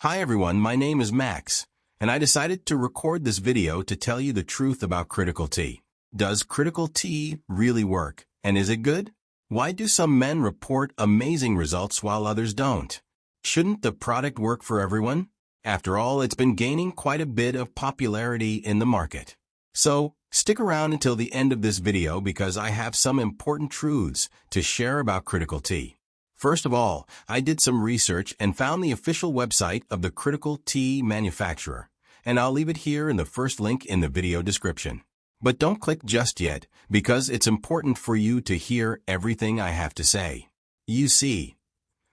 Hi everyone, my name is Max, and I decided to record this video to tell you the truth about critical tea. Does critical tea really work, and is it good? Why do some men report amazing results while others don't? Shouldn't the product work for everyone? After all, it's been gaining quite a bit of popularity in the market. So, stick around until the end of this video because I have some important truths to share about critical tea. First of all, I did some research and found the official website of the critical tea manufacturer, and I'll leave it here in the first link in the video description. But don't click just yet, because it's important for you to hear everything I have to say. You see,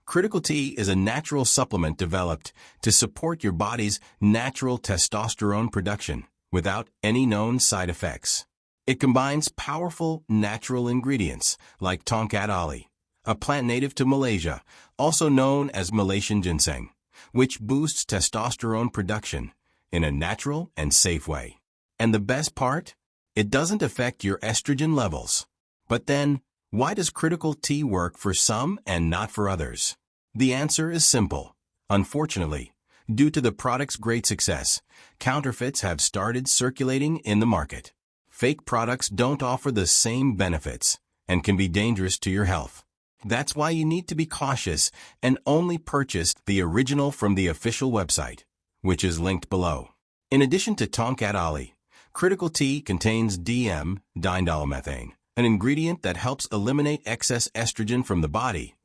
critical tea is a natural supplement developed to support your body's natural testosterone production without any known side effects. It combines powerful natural ingredients like Tongkat Ali, a plant native to Malaysia, also known as Malaysian ginseng, which boosts testosterone production in a natural and safe way. And the best part? It doesn't affect your estrogen levels. But then, why does critical tea work for some and not for others? The answer is simple. Unfortunately, due to the product's great success, counterfeits have started circulating in the market. Fake products don't offer the same benefits and can be dangerous to your health. That's why you need to be cautious and only purchase the original from the official website, which is linked below. In addition to Tongkat Ali, critical tea contains diindolylmethane, an ingredient that helps eliminate excess estrogen from the body,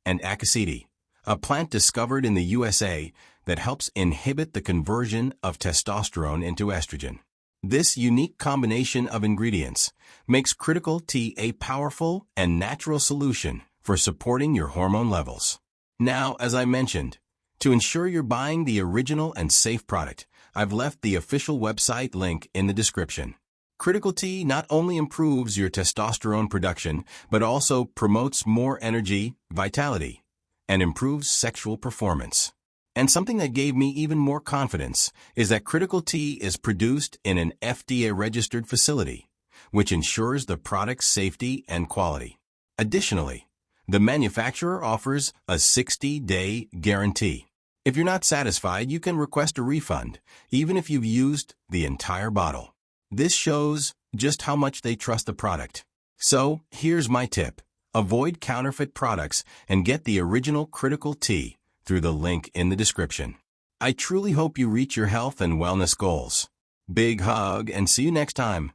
and acacedi, a plant discovered in the USA that helps inhibit the conversion of testosterone into estrogen. This unique combination of ingredients makes critical tea a powerful and natural solution for supporting your hormone levels. Now, as I mentioned, to ensure you're buying the original and safe product, I've left the official website link in the description. Critical tea not only improves your testosterone production, but also promotes more energy, vitality, and improves sexual performance. And something that gave me even more confidence is that critical tea is produced in an FDA-registered facility, which ensures the product's safety and quality. Additionally, the manufacturer offers a 60-day guarantee. If you're not satisfied, you can request a refund, even if you've used the entire bottle. This shows just how much they trust the product. So, here's my tip. Avoid counterfeit products and get the original critical tea through the link in the description. I truly hope you reach your health and wellness goals. Big hug and see you next time.